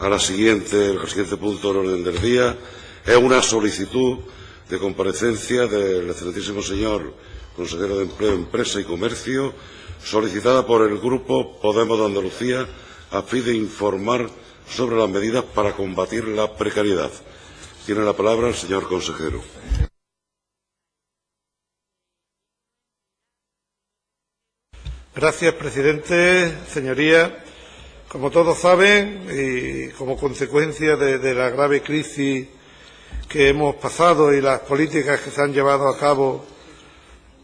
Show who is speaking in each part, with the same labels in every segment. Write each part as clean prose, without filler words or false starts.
Speaker 1: al siguiente punto del orden del día. Es una solicitud de comparecencia del excelentísimo señor consejero de Empleo, Empresa y Comercio, solicitada por el Grupo Podemos de Andalucía a fin de informar sobre las medidas para combatir la precariedad. Tiene la palabra el señor consejero.
Speaker 2: Gracias, presidente. Señorías, como todos saben, y como consecuencia de la grave crisis que hemos pasado y las políticas que se han llevado a cabo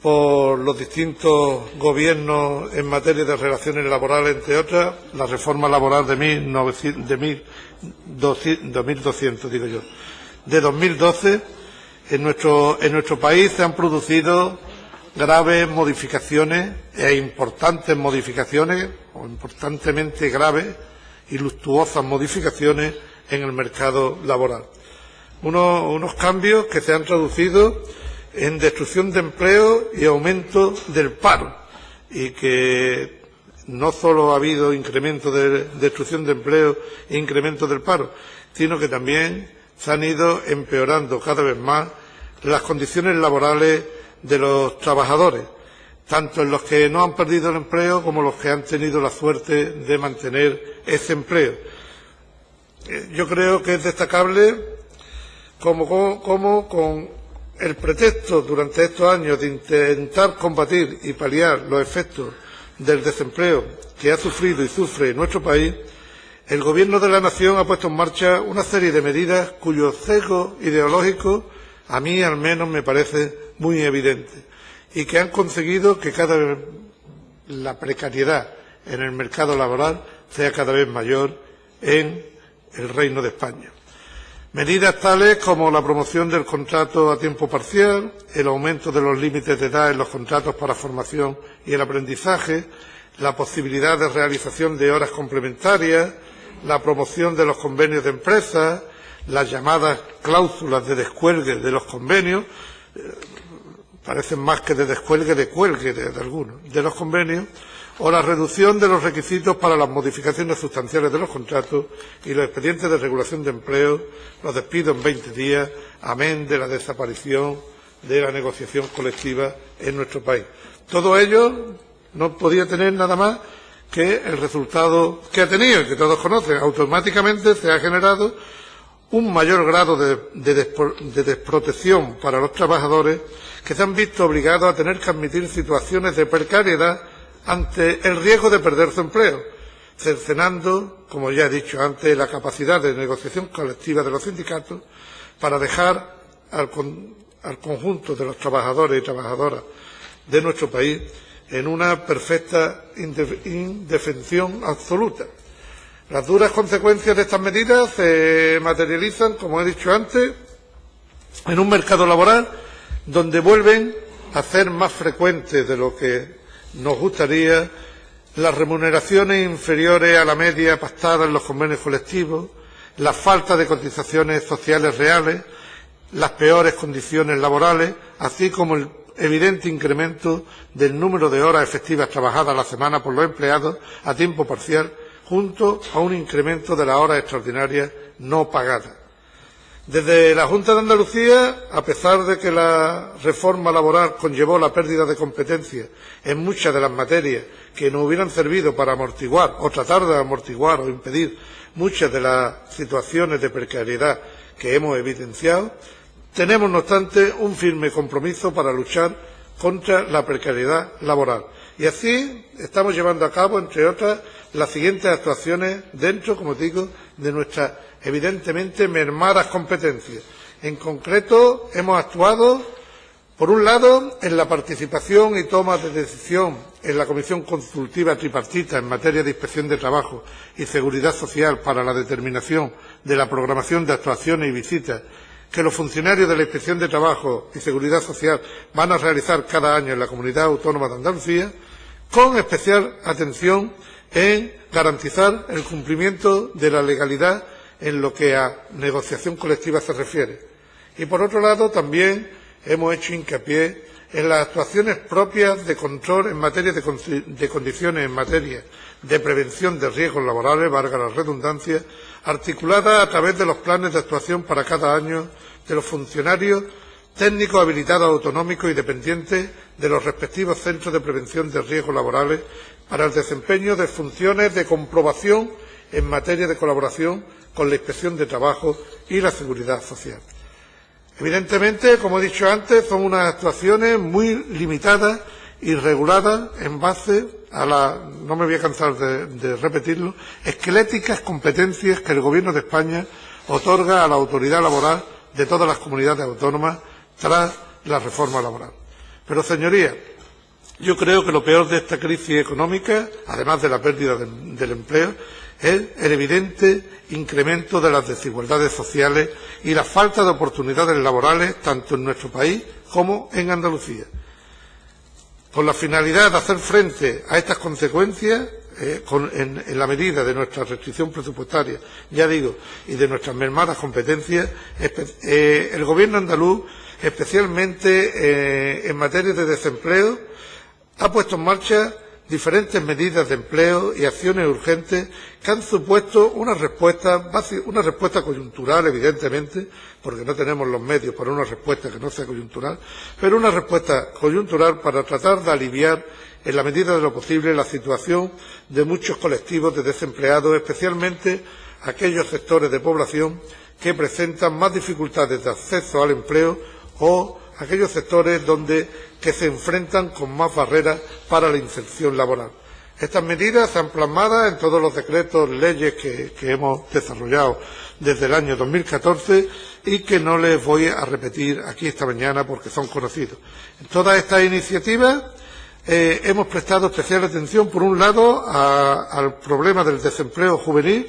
Speaker 2: por los distintos gobiernos en materia de relaciones laborales, entre otras, la reforma laboral de 2012, en nuestro país se han producido graves modificaciones importantes modificaciones, o importantemente graves y luctuosas modificaciones en el mercado laboral. Unos cambios que se han traducido en destrucción de empleo y aumento del paro, y que no solo ha habido incremento de destrucción de empleo e incremento del paro, sino que también se han ido empeorando cada vez más las condiciones laborales de los trabajadores, tanto en los que no han perdido el empleo como los que han tenido la suerte de mantener ese empleo. Yo creo que es destacable como con el pretexto durante estos años de intentar combatir y paliar los efectos del desempleo que ha sufrido y sufre nuestro país, el Gobierno de la Nación ha puesto en marcha una serie de medidas cuyo sesgo ideológico a mí al menos me parece muy evidente, y que han conseguido que cada vez la precariedad en el mercado laboral sea cada vez mayor en el Reino de España. Medidas tales como la promoción del contrato a tiempo parcial, el aumento de los límites de edad en los contratos para formación y el aprendizaje, la posibilidad de realización de horas complementarias, la promoción de los convenios de empresas, las llamadas cláusulas de descuelgue de los convenios, parecen más que de descuelgue, de cuelgue de algunos, de los convenios, o la reducción de los requisitos para las modificaciones sustanciales de los contratos y los expedientes de regulación de empleo, los despidos en 20 días, amén de la desaparición de la negociación colectiva en nuestro país. Todo ello no podía tener nada más que el resultado que ha tenido, y que todos conocen. Automáticamente se ha generado un mayor grado de desprotección para los trabajadores, que se han visto obligados a tener que admitir situaciones de precariedad ante el riesgo de perder su empleo, cercenando, como ya he dicho antes, la capacidad de negociación colectiva de los sindicatos para dejar al conjunto de los trabajadores y trabajadoras de nuestro país en una perfecta indefensión absoluta. Las duras consecuencias de estas medidas se materializan, como he dicho antes, en un mercado laboral donde vuelven a ser más frecuentes de lo que nos gustaría las remuneraciones inferiores a la media pactada en los convenios colectivos, la falta de cotizaciones sociales reales, las peores condiciones laborales, así como el evidente incremento del número de horas efectivas trabajadas a la semana por los empleados a tiempo parcial, junto a un incremento de las horas extraordinarias no pagadas. Desde la Junta de Andalucía, a pesar de que la reforma laboral conllevó la pérdida de competencias en muchas de las materias que nos hubieran servido para amortiguar o tratar de amortiguar o impedir muchas de las situaciones de precariedad que hemos evidenciado, tenemos, no obstante, un firme compromiso para luchar contra la precariedad laboral. Y así estamos llevando a cabo, entre otras, las siguientes actuaciones dentro, como digo, de nuestras evidentemente mermadas competencias. En concreto, hemos actuado, por un lado, en la participación y toma de decisión en la Comisión Consultiva Tripartita en materia de inspección de trabajo y seguridad social para la determinación de la programación de actuaciones y visitas que los funcionarios de la Inspección de Trabajo y Seguridad Social van a realizar cada año en la Comunidad Autónoma de Andalucía, con especial atención en garantizar el cumplimiento de la legalidad en lo que a negociación colectiva se refiere. Y, por otro lado, también hemos hecho hincapié en las actuaciones propias de control en materia de condiciones en materia de prevención de riesgos laborales, valga la redundancia, articulada a través de los planes de actuación para cada año de los funcionarios técnicos habilitados autonómicos y dependientes de los respectivos centros de prevención de riesgos laborales para el desempeño de funciones de comprobación en materia de colaboración con la Inspección de Trabajo y la Seguridad Social. Evidentemente, como he dicho antes, son unas actuaciones muy limitadas y reguladas en base a no me voy a cansar de repetirlo, esqueléticas competencias que el Gobierno de España otorga a la autoridad laboral de todas las comunidades autónomas tras la reforma laboral. Pero, señorías, yo creo que lo peor de esta crisis económica, además de la pérdida del empleo, es el evidente incremento de las desigualdades sociales y la falta de oportunidades laborales tanto en nuestro país como en Andalucía. Con la finalidad de hacer frente a estas consecuencias, en la medida de nuestra restricción presupuestaria, ya digo, y de nuestras mermadas competencias, el Gobierno andaluz, especialmente en materia de desempleo, ha puesto en marcha diferentes medidas de empleo y acciones urgentes que han supuesto una respuesta coyuntural, evidentemente, porque no tenemos los medios para una respuesta que no sea coyuntural, pero una respuesta coyuntural para tratar de aliviar, en la medida de lo posible, la situación de muchos colectivos de desempleados, especialmente aquellos sectores de población que presentan más dificultades de acceso al empleo o aquellos sectores que se enfrentan con más barreras para la inserción laboral. Estas medidas se han plasmado en todos los decretos, leyes que hemos desarrollado desde el año 2014 y que no les voy a repetir aquí esta mañana porque son conocidos. En todas estas iniciativas hemos prestado especial atención, por un lado, al problema del desempleo juvenil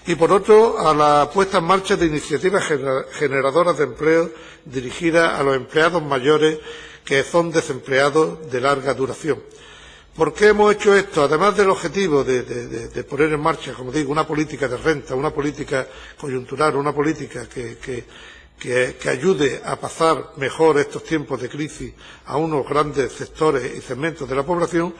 Speaker 2: y, por otro, a la puesta en marcha de iniciativas generadoras de empleo dirigidas a los empleados mayores que son desempleados de larga duración. ¿Por qué hemos hecho esto? Además del objetivo de poner en marcha, como digo, una política de renta, una política coyuntural, una política que ayude a pasar mejor estos tiempos de crisis a unos grandes sectores y segmentos de la población,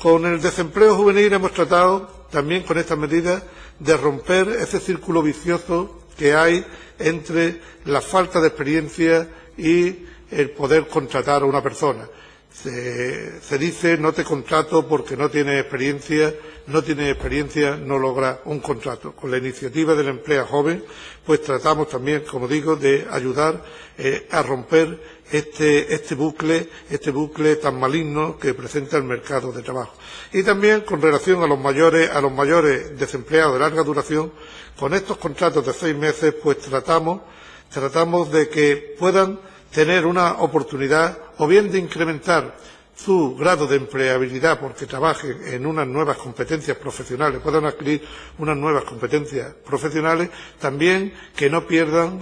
Speaker 2: con el desempleo juvenil hemos tratado también con estas medidas de romper ese círculo vicioso que hay entre la falta de experiencia y el poder contratar a una persona. Se dice no te contrato porque no tienes experiencia, no logra un contrato. Con la iniciativa del empleo joven, pues tratamos también, como digo, de ayudar a romper este bucle tan maligno que presenta el mercado de trabajo. Y también con relación a los mayores desempleados de larga duración, con estos contratos de 6 meses, pues tratamos de que puedan tener una oportunidad o bien de incrementar su grado de empleabilidad porque trabajen en unas nuevas competencias profesionales, puedan adquirir unas nuevas competencias profesionales, también que no pierdan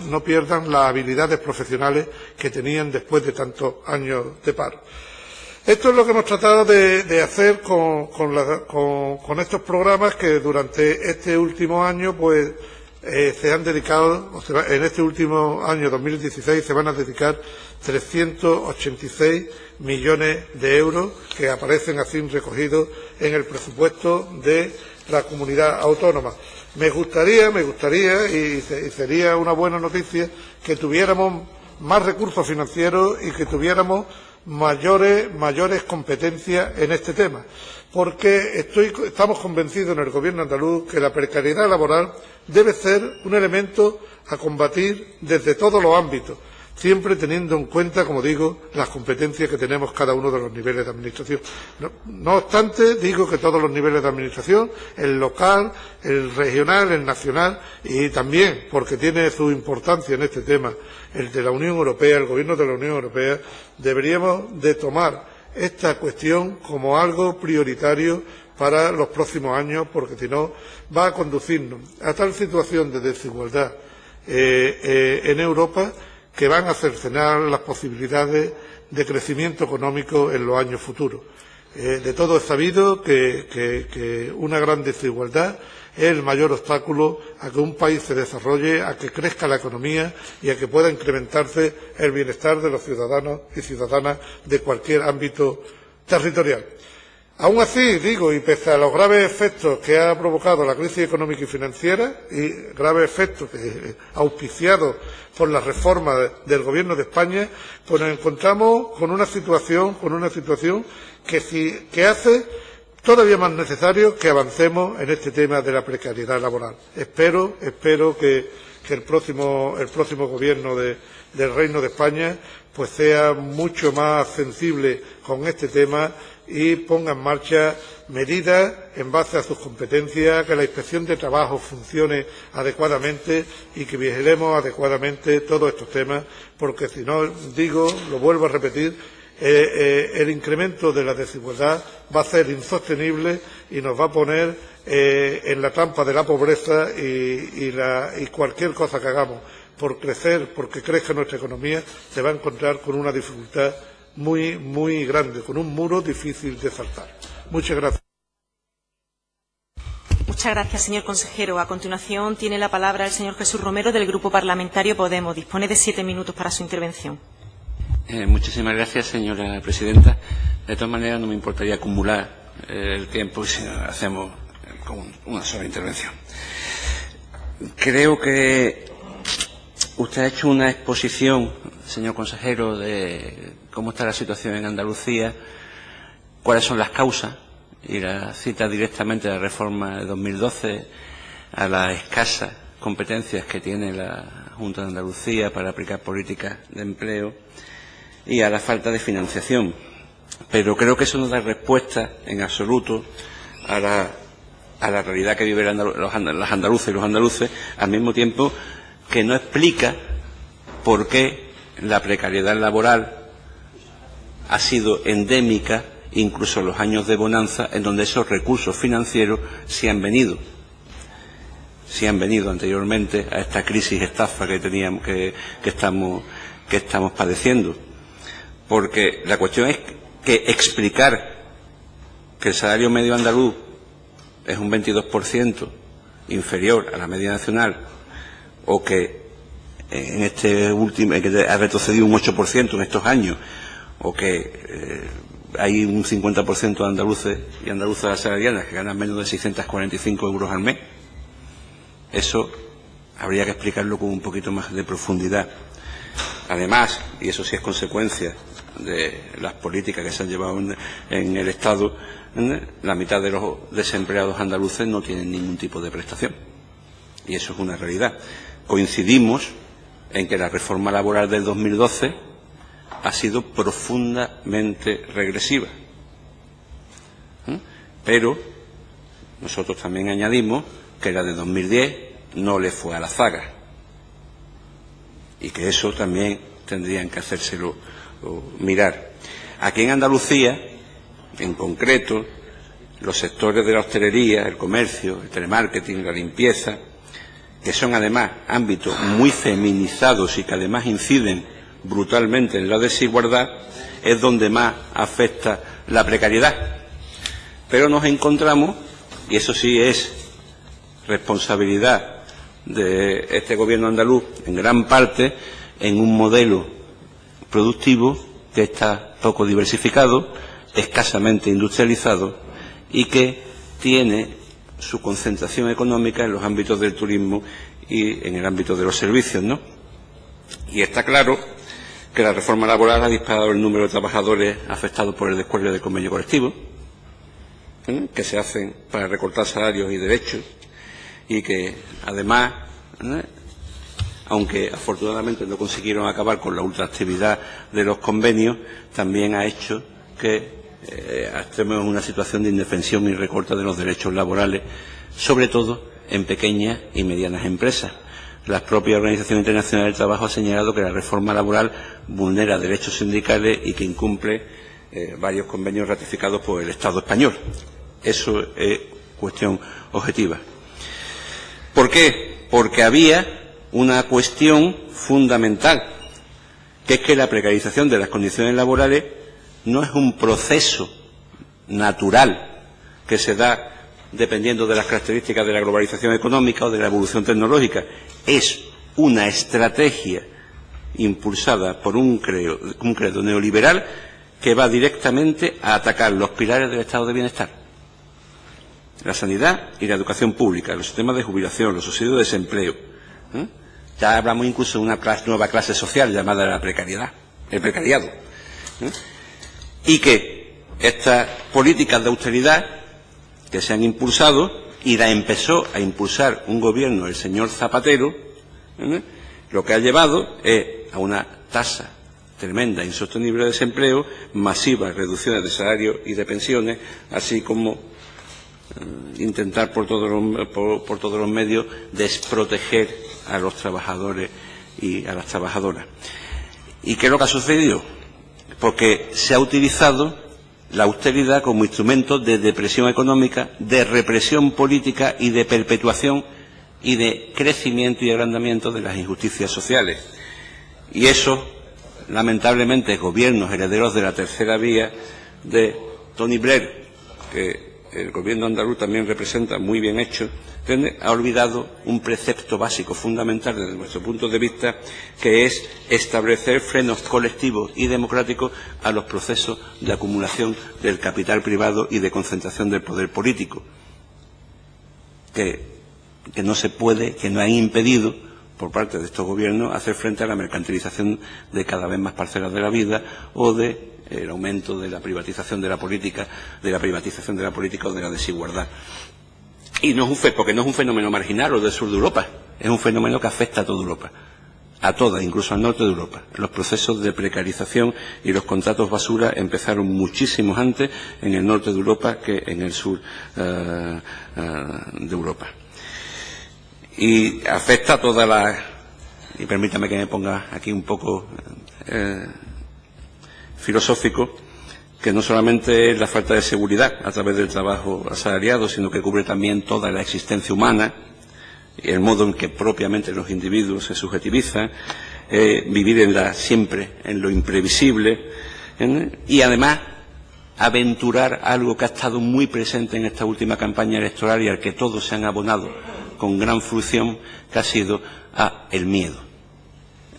Speaker 2: las habilidades profesionales que tenían después de tantos años de paro. Esto es lo que hemos tratado de hacer con estos programas que durante este último año, pues, se han dedicado, en este último año 2016 se van a dedicar 386 millones de euros que aparecen así recogidos en el presupuesto de la comunidad autónoma. Me gustaría y sería una buena noticia que tuviéramos más recursos financieros y que tuviéramos mayores competencias en este tema, porque estamos convencidos en el Gobierno andaluz que la precariedad laboral debe ser un elemento a combatir desde todos los ámbitos, siempre teniendo en cuenta, como digo, las competencias que tenemos cada uno de los niveles de administración. No obstante, digo que todos los niveles de administración, el local, el regional, el nacional, y también, porque tiene su importancia en este tema, el de la Unión Europea, el Gobierno de la Unión Europea, deberíamos de tomar esta cuestión como algo prioritario para los próximos años, porque si no va a conducirnos a tal situación de desigualdad en Europa que van a cercenar las posibilidades de crecimiento económico en los años futuros. De todo es sabido que una gran desigualdad es el mayor obstáculo a que un país se desarrolle, a que crezca la economía y a que pueda incrementarse el bienestar de los ciudadanos y ciudadanas de cualquier ámbito territorial. Aún así, digo, y pese a los graves efectos que ha provocado la crisis económica y financiera, y graves efectos auspiciados por las reformas del Gobierno de España, pues nos encontramos con una situación que hace todavía más necesario que avancemos en este tema de la precariedad laboral. Espero que el próximo Gobierno del Reino de España pues sea mucho más sensible con este tema y ponga en marcha medidas en base a sus competencias, que la Inspección de Trabajo funcione adecuadamente y que vigilemos adecuadamente todos estos temas, porque si no, lo vuelvo a repetir, el incremento de la desigualdad va a ser insostenible y nos va a poner en la trampa de la pobreza y cualquier cosa que hagamos porque crezca nuestra economía se va a encontrar con una dificultad muy, muy grande, con un muro difícil de saltar. Muchas gracias.
Speaker 3: Muchas gracias, señor consejero. A continuación tiene la palabra el señor Jesús Romero del Grupo Parlamentario Podemos. Dispone de 7 minutos para su intervención.
Speaker 4: Muchísimas gracias, señora presidenta. De todas maneras, no me importaría acumular el tiempo si hacemos con una sola intervención. Creo que usted ha hecho una exposición, señor consejero, de cómo está la situación en Andalucía, cuáles son las causas, y la cita directamente a la reforma de 2012, a las escasas competencias que tiene la Junta de Andalucía para aplicar políticas de empleo y a la falta de financiación. Pero creo que eso no da respuesta en absoluto a la realidad que viven las andaluzas y los andaluces, al mismo tiempo que no explica por qué la precariedad laboral ha sido endémica incluso en los años de bonanza, en donde esos recursos financieros se han venido anteriormente a esta crisis estafa que teníamos que estamos padeciendo. Porque la cuestión es que explicar que el salario medio andaluz es un 22% inferior a la media nacional, o que que ha retrocedido un 8% en estos años, o que hay un 50% de andaluces y andaluzas asalariadas que ganan menos de 645 euros al mes. Eso habría que explicarlo con un poquito más de profundidad. Además, y eso sí es consecuencia de las políticas que se han llevado en el Estado, la mitad de los desempleados andaluces no tienen ningún tipo de prestación. Y eso es una realidad. Coincidimos en que la reforma laboral del 2012 ha sido profundamente regresiva. Pero nosotros también añadimos que la de 2010 no le fue a la zaga. Y que eso también tendrían que hacérselo mirar. Aquí en Andalucía, en concreto, los sectores de la hostelería, el comercio, el telemarketing, la limpieza, que son además ámbitos muy feminizados y que además inciden brutalmente en la desigualdad, es donde más afecta la precariedad. Pero nos encontramos, y eso sí es responsabilidad de este gobierno andaluz, en gran parte, en un modelo productivo que está poco diversificado, escasamente industrializado y que tiene su concentración económica en los ámbitos del turismo y en el ámbito de los servicios, ¿no? Y está claro que la reforma laboral ha disparado el número de trabajadores afectados por el descuelgue del convenio colectivo, que se hacen para recortar salarios y derechos, y que además, aunque afortunadamente no consiguieron acabar con la ultraactividad de los convenios, también ha hecho que estemos en una situación de indefensión y recorte de los derechos laborales, sobre todo en pequeñas y medianas empresas. La propia Organización Internacional del Trabajo ha señalado que la reforma laboral vulnera derechos sindicales y que incumple varios convenios ratificados por el Estado español. Eso es cuestión objetiva. ¿Por qué? Porque había una cuestión fundamental, que es que la precarización de las condiciones laborales no es un proceso natural que se da dependiendo de las características de la globalización económica o de la evolución tecnológica. Es una estrategia impulsada por un credo neoliberal que va directamente a atacar los pilares del estado de bienestar: la sanidad y la educación pública, los sistemas de jubilación, los subsidios de desempleo. Ya hablamos incluso de una nueva clase social llamada la precariedad, el precariado. Y que estas políticas de austeridad que se han impulsado, y la empezó a impulsar un gobierno, el señor Zapatero, lo que ha llevado es a una tasa tremenda, insostenible de desempleo, masivas reducciones de salarios y de pensiones, así como intentar por todos los medios desproteger a los trabajadores y a las trabajadoras. ¿Y qué es lo que ha sucedido? Porque se ha utilizado la austeridad como instrumento de depresión económica, de represión política y de perpetuación y de crecimiento y agrandamiento de las injusticias sociales. Y eso, lamentablemente, gobiernos herederos de la tercera vía de Tony Blair, que el gobierno andaluz también representa muy bien hecho, ha olvidado un precepto básico, fundamental desde nuestro punto de vista, que es establecer frenos colectivos y democráticos a los procesos de acumulación del capital privado y de concentración del poder político, que no se puede, que no han impedido por parte de estos gobiernos hacer frente a la mercantilización de cada vez más parcelas de la vida o de el aumento de la privatización de la política, o de la desigualdad. Y no es porque no es un fenómeno marginal o del sur de Europa, es un fenómeno que afecta a toda Europa, a toda, incluso al norte de Europa. Los procesos de precarización y los contratos basura empezaron muchísimo antes en el norte de Europa que en el sur de Europa. Y afecta a toda la... Y permítame que me ponga aquí un poco filosófico, que no solamente es la falta de seguridad a través del trabajo asalariado, sino que cubre también toda la existencia humana, y el modo en que propiamente los individuos se subjetivizan, vivir siempre en lo imprevisible, y además aventurar algo que ha estado muy presente en esta última campaña electoral y al que todos se han abonado con gran fruición, que ha sido el miedo.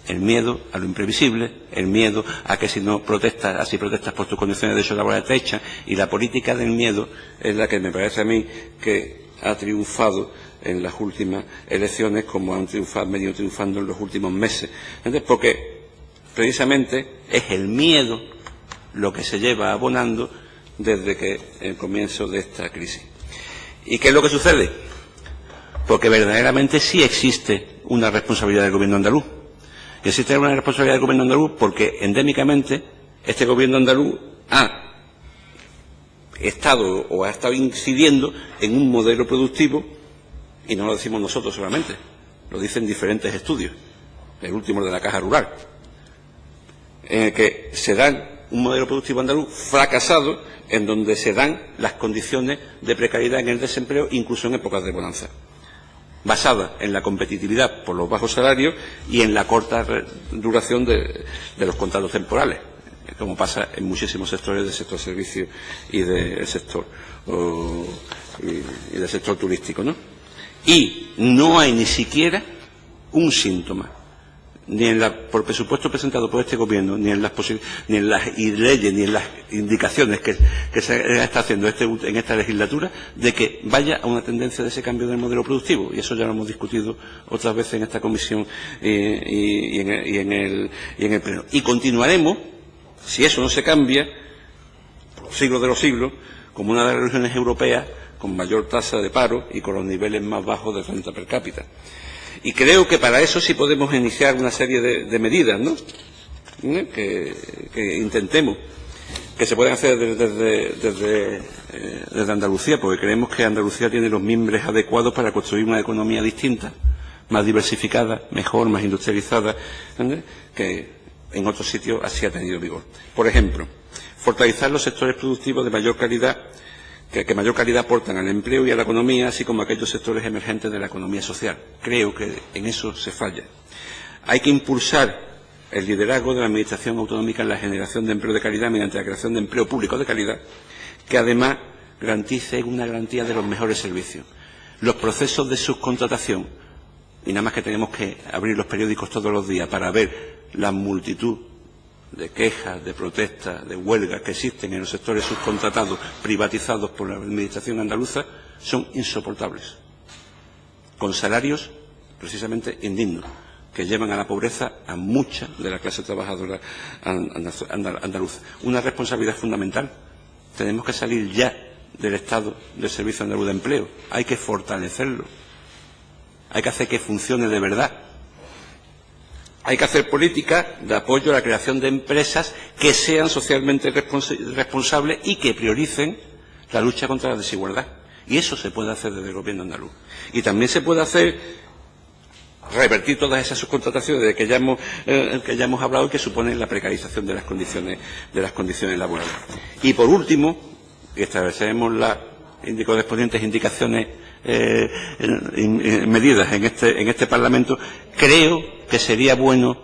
Speaker 4: El miedo a lo imprevisible, el miedo a que si no protestas, así protestas por tus condiciones de derechos laborales te echan, y la política del miedo es la que me parece a mí que ha triunfado en las últimas elecciones, como han venido triunfando en los últimos meses. Entonces, porque precisamente es el miedo lo que se lleva abonando desde que el comienzo de esta crisis. ¿Y qué es lo que sucede? Porque verdaderamente sí existe una responsabilidad del gobierno andaluz. Y existe una responsabilidad del gobierno andaluz porque endémicamente este gobierno andaluz ha estado incidiendo en un modelo productivo, y no lo decimos nosotros solamente, lo dicen diferentes estudios, el último de la Caja Rural, en el que se dan un modelo productivo andaluz fracasado, en donde se dan las condiciones de precariedad en el desempleo, incluso en épocas de bonanza, basada en la competitividad por los bajos salarios y en la corta duración de los contratos temporales, como pasa en muchísimos sectores del sector servicios y del sector turístico, ¿no? Y no hay ni siquiera un síntoma, ni por presupuesto presentado por este gobierno, ni en las leyes, ni en las indicaciones que se está haciendo en esta legislatura, de que vaya a una tendencia de ese cambio del modelo productivo. Y eso ya lo hemos discutido otras veces en esta comisión y en el pleno. Y continuaremos, si eso no se cambia, por los siglos de los siglos, como una de las regiones europeas con mayor tasa de paro y con los niveles más bajos de renta per cápita. Y creo que para eso sí podemos iniciar una serie de medidas, ¿no? Que intentemos, que se pueden hacer desde Andalucía, porque creemos que Andalucía tiene los mimbres adecuados para construir una economía distinta, más diversificada, mejor, más industrializada, que en otros sitios así ha tenido vigor. Por ejemplo, fortalecer los sectores productivos de mayor calidad, que mayor calidad aportan al empleo y a la economía, así como aquellos sectores emergentes de la economía social. Creo que en eso se falla. Hay que impulsar el liderazgo de la Administración autonómica en la generación de empleo de calidad mediante la creación de empleo público de calidad, que además garantice una garantía de los mejores servicios. Los procesos de subcontratación, y nada más que tenemos que abrir los periódicos todos los días para ver la multitud de quejas, de protestas, de huelgas que existen en los sectores subcontratados, privatizados por la Administración andaluza, son insoportables, con salarios precisamente indignos, que llevan a la pobreza a mucha de la clase trabajadora andaluza. Una responsabilidad fundamental. Tenemos que salir ya del estado del Servicio Andaluz de Empleo. Hay que fortalecerlo. Hay que hacer que funcione de verdad. Hay que hacer políticas de apoyo a la creación de empresas que sean socialmente responsables y que prioricen la lucha contra la desigualdad. Y eso se puede hacer desde el Gobierno andaluz. Y también se puede hacer revertir todas esas subcontrataciones de que ya hemos hablado y que suponen la precarización de las condiciones laborales. Y por último, estableceremos las correspondientes indicaciones medidas en este Parlamento. Creo que sería bueno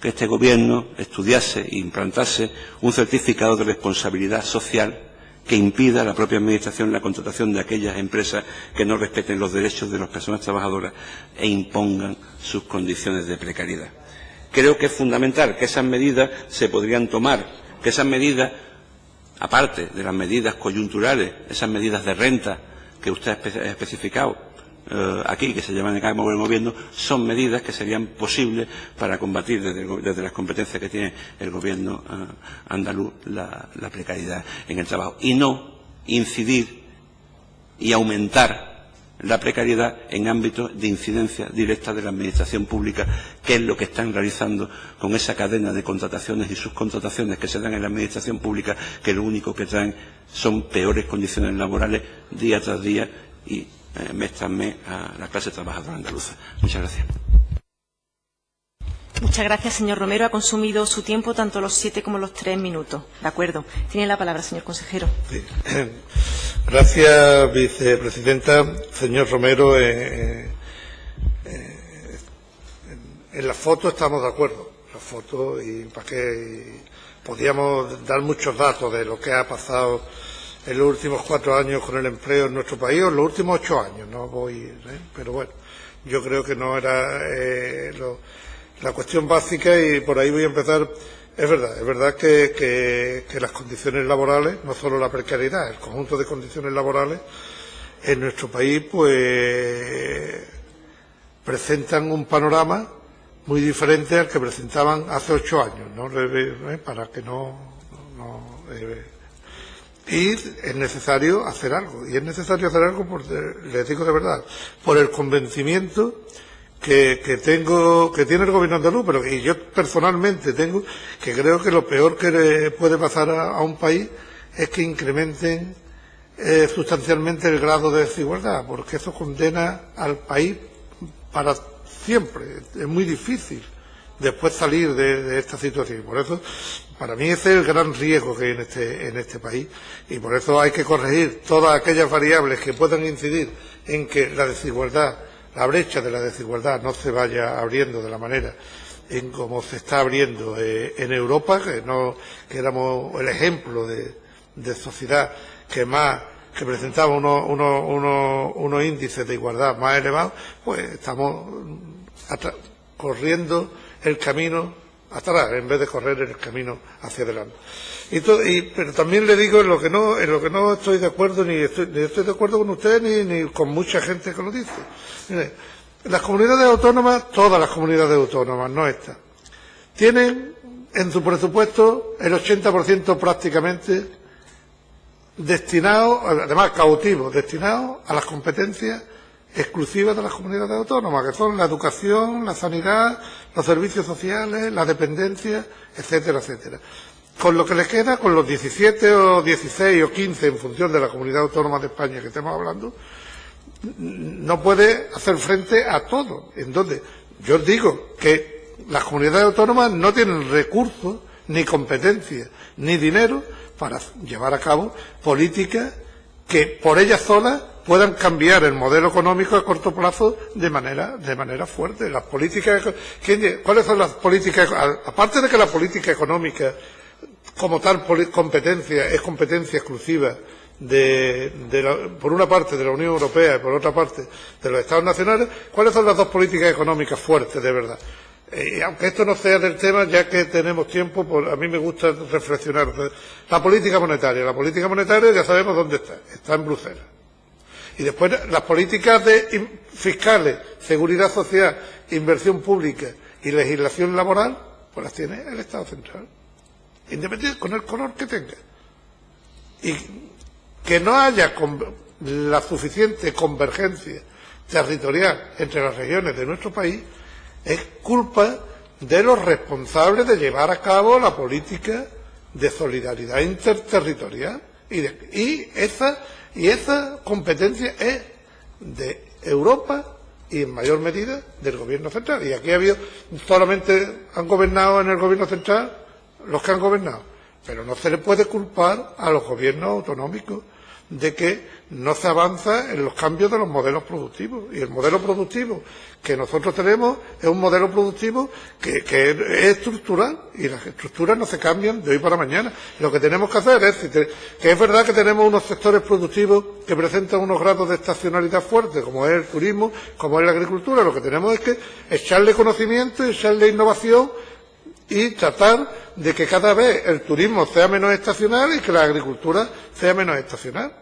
Speaker 4: que este Gobierno estudiase e implantase un certificado de responsabilidad social que impida a la propia Administración la contratación de aquellas empresas que no respeten los derechos de las personas trabajadoras e impongan sus condiciones de precariedad. Creo que es fundamental que esas medidas se podrían tomar, que esas medidas, aparte de las medidas coyunturales, esas medidas de renta que usted ha especificado aquí, que se llevan a cabo por el Gobierno, son medidas que serían posibles para combatir desde las competencias que tiene el Gobierno andaluz la precariedad en el trabajo, y no incidir y aumentar la precariedad en ámbitos de incidencia directa de la Administración pública, que es lo que están realizando con esa cadena de contrataciones y subcontrataciones que se dan en la Administración pública, que lo único que traen son peores condiciones laborales día tras día y mes tras mes a la clase trabajadora andaluza. Muchas gracias.
Speaker 3: Muchas gracias, señor Romero. Ha consumido su tiempo tanto los 7 como los 3 minutos. De acuerdo. Tiene la palabra, señor consejero.
Speaker 2: Sí. Gracias, vicepresidenta. Señor Romero, en la foto estamos de acuerdo. La foto, y para qué podíamos dar muchos datos de lo que ha pasado en los últimos 4 años con el empleo en nuestro país, o en los últimos 8 años, no voy, pero bueno, yo creo que no era la cuestión básica, y por ahí voy a empezar. Es verdad que las condiciones laborales, no solo la precariedad, el conjunto de condiciones laborales en nuestro país, pues presentan un panorama muy diferente al que presentaban hace 8 años, ¿no? Para que y es necesario hacer algo, les digo de verdad, por el convencimiento que tiene el Gobierno andaluz, pero que yo personalmente tengo, que creo que lo peor que le puede pasar a un país es que incrementen sustancialmente el grado de desigualdad, porque eso condena al país para siempre. Es muy difícil después salir de esta situación, y por eso para mí ese es el gran riesgo que hay en este país, y por eso hay que corregir todas aquellas variables que puedan incidir en que la desigualdad, la brecha de la desigualdad, no se vaya abriendo de la manera en como se está abriendo en Europa, que éramos el ejemplo de sociedad que presentaba unos índices de igualdad más elevados. Pues estamos corriendo el camino atrás en vez de correr el camino hacia adelante. Pero también le digo en lo que no estoy de acuerdo, ni estoy de acuerdo con usted ni con mucha gente que lo dice. Mire, las comunidades autónomas, todas las comunidades autónomas, no esta, tienen en su presupuesto el 80% prácticamente destinado, además cautivo, destinado a las competencias exclusivas de las comunidades autónomas, que son la educación, la sanidad, los servicios sociales, la dependencia, etcétera, etcétera. Con lo que les queda, con los 17 o 16 o 15, en función de la comunidad autónoma de España que estemos hablando, no puede hacer frente a todo. Entonces, yo digo que las comunidades autónomas no tienen recursos, ni competencias, ni dinero para llevar a cabo políticas que por ellas solas puedan cambiar el modelo económico a corto plazo de manera fuerte. Las políticas, ¿cuáles son las políticas? Aparte de que la política económica como tal competencia, es competencia exclusiva por una parte de la Unión Europea y por otra parte de los Estados nacionales, ¿cuáles son las dos políticas económicas fuertes de verdad? Aunque esto no sea del tema, ya que tenemos tiempo, a mí me gusta reflexionar. La política monetaria ya sabemos dónde está en Bruselas. Y después las políticas fiscales, seguridad social, inversión pública y legislación laboral, pues las tiene el Estado central, independiente con el color que tenga. Y que no haya la suficiente convergencia territorial entre las regiones de nuestro país es culpa de los responsables de llevar a cabo la política de solidaridad interterritorial. Y esa competencia es de Europa y en mayor medida del gobierno central. Y aquí solamente han gobernado en el gobierno central los que han gobernado. Pero no se le puede culpar a los gobiernos autonómicos de que no se avanza en los cambios de los modelos productivos. Y el modelo productivo que nosotros tenemos es un modelo productivo que es estructural, y las estructuras no se cambian de hoy para mañana. Lo que tenemos que hacer es, que es verdad que tenemos unos sectores productivos que presentan unos grados de estacionalidad fuertes, como es el turismo, como es la agricultura. Lo que tenemos es que echarle conocimiento y echarle innovación y tratar de que cada vez el turismo sea menos estacional y que la agricultura sea menos estacional.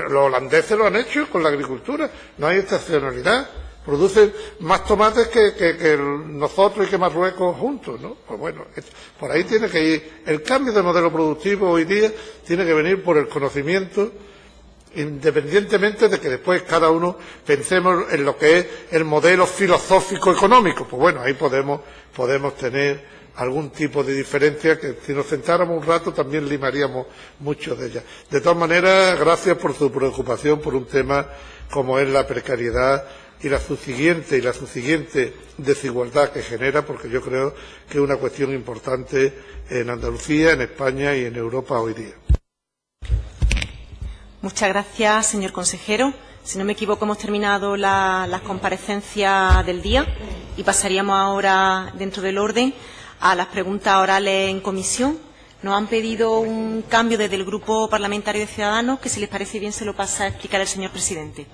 Speaker 2: Los holandeses lo han hecho con la agricultura, no hay estacionalidad, producen más tomates que nosotros y que Marruecos juntos, ¿no? Pues bueno, por ahí tiene que ir. El cambio de modelo productivo hoy día tiene que venir por el conocimiento, independientemente de que después cada uno pensemos en lo que es el modelo filosófico económico. Pues bueno, ahí podemos tener algún tipo de diferencia que si nos sentáramos un rato también limaríamos mucho de ella. De todas maneras, gracias por su preocupación por un tema como es la precariedad y la subsiguiente desigualdad que genera, porque yo creo que es una cuestión importante en Andalucía, en España y en Europa hoy día.
Speaker 3: Muchas gracias, señor consejero. Si no me equivoco, hemos terminado las comparecencias del día y pasaríamos ahora, dentro del orden, a las preguntas orales en comisión. Nos han pedido un cambio desde el Grupo Parlamentario de Ciudadanos, que si les parece bien se lo pasa a explicar el señor presidente.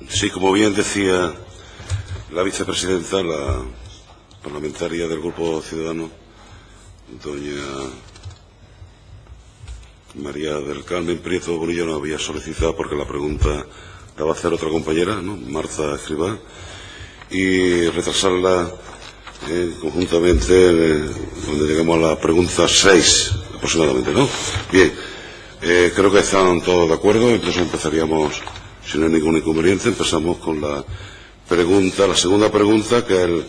Speaker 1: Sí, como bien decía la vicepresidenta, la parlamentaria del Grupo Ciudadano, doña María del Carmen Prieto Bonillo, no había solicitado porque la pregunta la va a hacer otra compañera, ¿no? Marta Escribá, y retrasarla conjuntamente donde llegamos a la pregunta 6 aproximadamente, ¿no? Bien, creo que están todos de acuerdo, entonces empezaríamos, si no hay ningún inconveniente, empezamos con la segunda pregunta, que es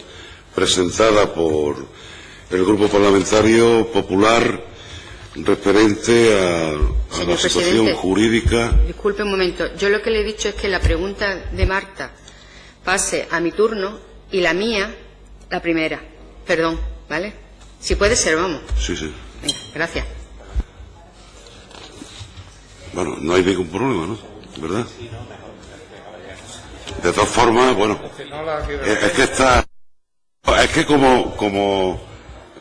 Speaker 1: presentada por el Grupo Parlamentario Popular referente a la situación jurídica.
Speaker 5: Disculpe un momento, yo lo que le he dicho es que la pregunta de Marta pase a mi turno y la mía, la primera. Perdón, ¿vale? Si puede ser, vamos.
Speaker 1: Sí, sí.
Speaker 5: Venga, gracias.
Speaker 1: Bueno, no hay ningún problema, ¿no? ¿Verdad? De todas formas, bueno, es que como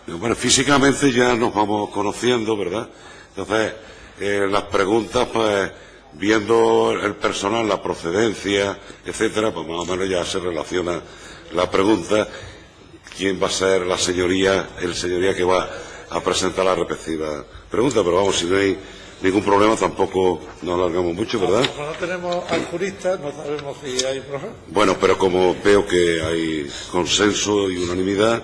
Speaker 1: bueno, físicamente ya nos vamos conociendo, ¿verdad? Entonces, las preguntas, pues, viendo el personal, la procedencia, etcétera, pues más o menos ya se relaciona la pregunta, quién va a ser el señoría que va a presentar la respectiva pregunta, pero vamos, si no hay ningún problema, tampoco nos alargamos mucho, ¿verdad?
Speaker 2: Como no tenemos al jurista, no sabemos si hay problema.
Speaker 1: Bueno, pero como veo que hay consenso y unanimidad,